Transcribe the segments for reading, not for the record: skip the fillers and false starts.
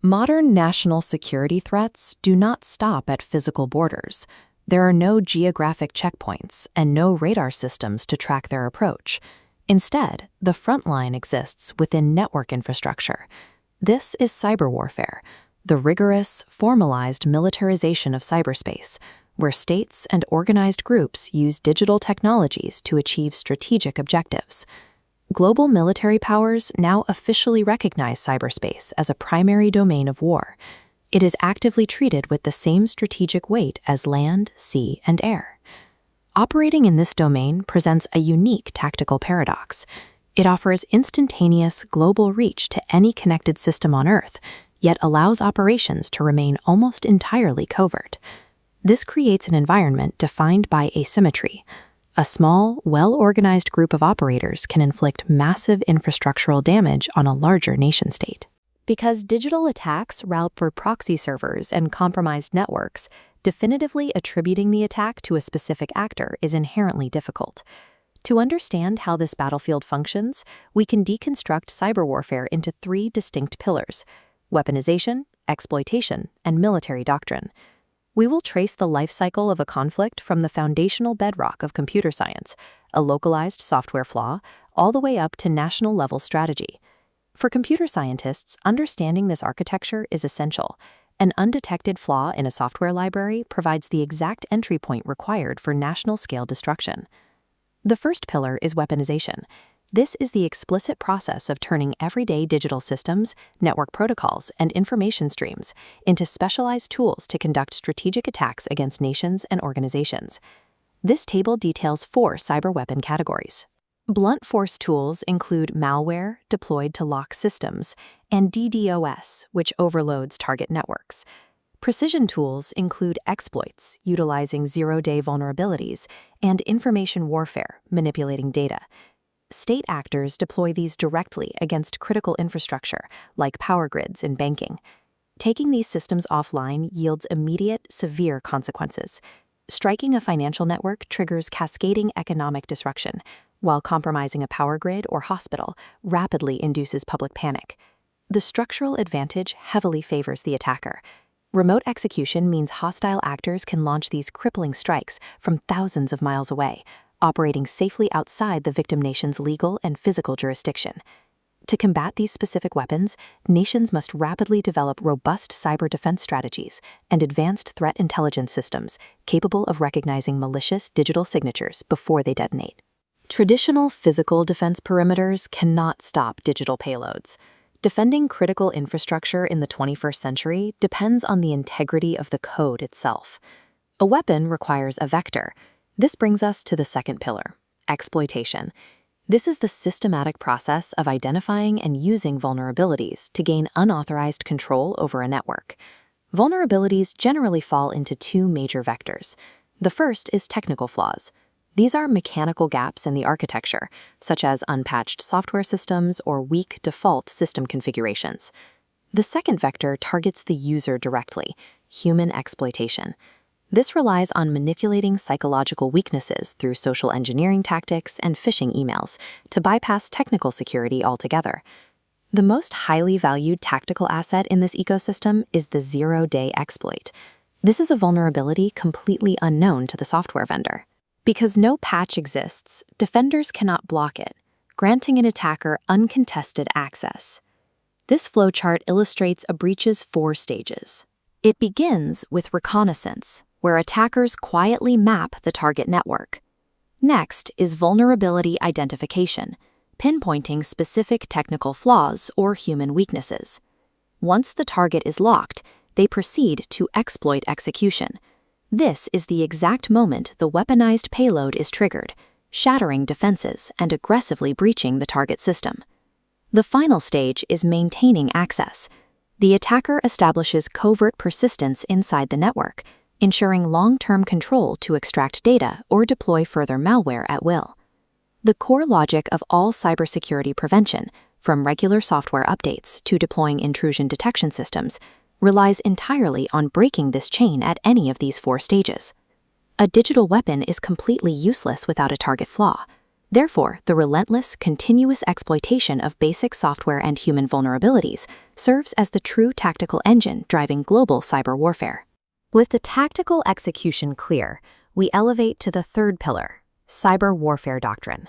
Modern national security threats do not stop at physical borders. There are no geographic checkpoints and no radar systems to track their approach. Instead, the front line exists within network infrastructure. This is cyberwarfare, the rigorous, formalized militarization of cyberspace, where states and organized groups use digital technologies to achieve strategic objectives. Global military powers now officially recognize cyberspace as a primary domain of war. It is actively treated with the same strategic weight as land, sea, and air. Operating in this domain presents a unique tactical paradox. It offers instantaneous global reach to any connected system on Earth, yet allows operations to remain almost entirely covert. This creates an environment defined by asymmetry. A small, well-organized group of operators can inflict massive infrastructural damage on a larger nation-state. Because digital attacks route for proxy servers and compromised networks, definitively attributing the attack to a specific actor is inherently difficult. To understand how this battlefield functions, we can deconstruct cyberwarfare into three distinct pillars: weaponization, exploitation, and military doctrine. We will trace the life cycle of a conflict from the foundational bedrock of computer science, a localized software flaw, all the way up to national-level strategy. For computer scientists, understanding this architecture is essential. An undetected flaw in a software library provides the exact entry point required for national-scale destruction. The first pillar is weaponization. This is the explicit process of turning everyday digital systems, network protocols, and information streams into specialized tools to conduct strategic attacks against nations and organizations. This table details 4 cyberweapon categories. Blunt force tools include malware, deployed to lock systems, and DDoS, which overloads target networks. Precision tools include exploits, utilizing zero-day vulnerabilities, and information warfare, manipulating data. State actors deploy these directly against critical infrastructure, like power grids and banking. Taking these systems offline yields immediate, severe consequences. Striking a financial network triggers cascading economic disruption, while compromising a power grid or hospital rapidly induces public panic. The structural advantage heavily favors the attacker. Remote execution means hostile actors can launch these crippling strikes from thousands of miles away, operating safely outside the victim nation's legal and physical jurisdiction. To combat these specific weapons, nations must rapidly develop robust cyber defense strategies and advanced threat intelligence systems capable of recognizing malicious digital signatures before they detonate. Traditional physical defense perimeters cannot stop digital payloads. Defending critical infrastructure in the 21st century depends on the integrity of the code itself. A weapon requires a vector. This brings us to the second pillar, exploitation. This is the systematic process of identifying and using vulnerabilities to gain unauthorized control over a network. Vulnerabilities generally fall into 2 major vectors. The first is technical flaws. These are mechanical gaps in the architecture, such as unpatched software systems or weak default system configurations. The second vector targets the user directly, human exploitation. This relies on manipulating psychological weaknesses through social engineering tactics and phishing emails to bypass technical security altogether. The most highly valued tactical asset in this ecosystem is the zero-day exploit. This is a vulnerability completely unknown to the software vendor. Because no patch exists, defenders cannot block it, granting an attacker uncontested access. This flowchart illustrates a breach's 4 stages. It begins with reconnaissance, where attackers quietly map the target network. Next is vulnerability identification, pinpointing specific technical flaws or human weaknesses. Once the target is locked, they proceed to exploit execution. This is the exact moment the weaponized payload is triggered, shattering defenses and aggressively breaching the target system. The final stage is maintaining access. The attacker establishes covert persistence inside the network, ensuring long-term control to extract data or deploy further malware at will. The core logic of all cybersecurity prevention, from regular software updates to deploying intrusion detection systems, relies entirely on breaking this chain at any of these 4 stages. A digital weapon is completely useless without a target flaw. Therefore, the relentless, continuous exploitation of basic software and human vulnerabilities serves as the true tactical engine driving global cyber warfare. With the tactical execution clear, we elevate to the third pillar, cyber warfare doctrine.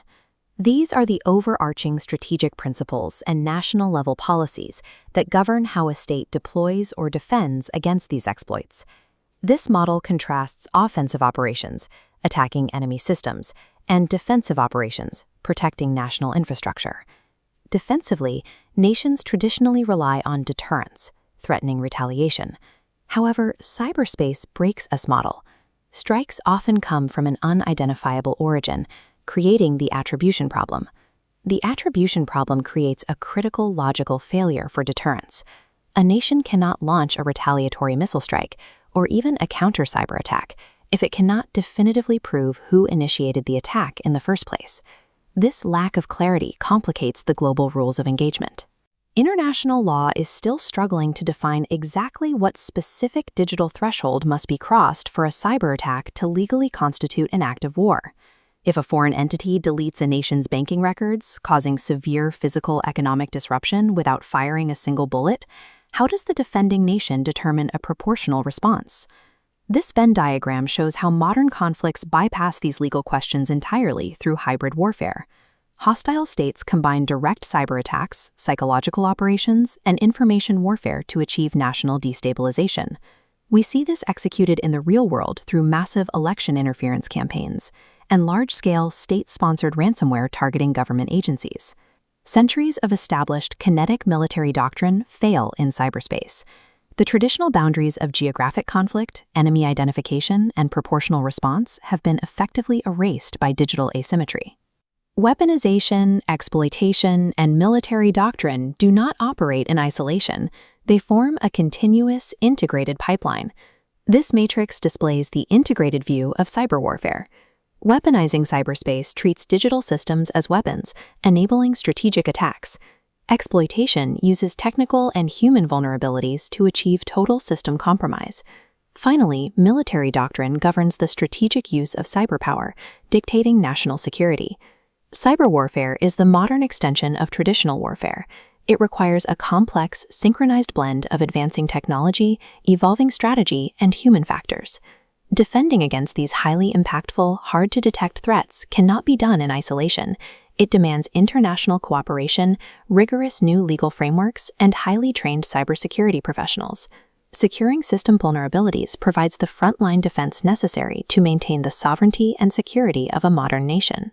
These are the overarching strategic principles and national-level policies that govern how a state deploys or defends against these exploits. This model contrasts offensive operations, attacking enemy systems, and defensive operations, protecting national infrastructure. Defensively, nations traditionally rely on deterrence, threatening retaliation. However, cyberspace breaks this model. Strikes often come from an unidentifiable origin, creating the attribution problem. The attribution problem creates a critical logical failure for deterrence. A nation cannot launch a retaliatory missile strike or even a counter-cyber attack if it cannot definitively prove who initiated the attack in the first place. This lack of clarity complicates the global rules of engagement. International law is still struggling to define exactly what specific digital threshold must be crossed for a cyber attack to legally constitute an act of war. If a foreign entity deletes a nation's banking records, causing severe physical economic disruption without firing a single bullet, how does the defending nation determine a proportional response? This Venn diagram shows how modern conflicts bypass these legal questions entirely through hybrid warfare. Hostile states combine direct cyber attacks, psychological operations, and information warfare to achieve national destabilization. We see this executed in the real world through massive election interference campaigns and large-scale state-sponsored ransomware targeting government agencies. Centuries of established kinetic military doctrine fail in cyberspace. The traditional boundaries of geographic conflict, enemy identification, and proportional response have been effectively erased by digital asymmetry. Weaponization, exploitation, and military doctrine do not operate in isolation. They form a continuous, integrated pipeline. This matrix displays the integrated view of cyber warfare. Weaponizing cyberspace treats digital systems as weapons, enabling strategic attacks. Exploitation uses technical and human vulnerabilities to achieve total system compromise. Finally, military doctrine governs the strategic use of cyberpower, dictating national security. Cyber warfare is the modern extension of traditional warfare. It requires a complex, synchronized blend of advancing technology, evolving strategy, and human factors. Defending against these highly impactful, hard-to-detect threats cannot be done in isolation. It demands international cooperation, rigorous new legal frameworks, and highly trained cybersecurity professionals. Securing system vulnerabilities provides the frontline defense necessary to maintain the sovereignty and security of a modern nation.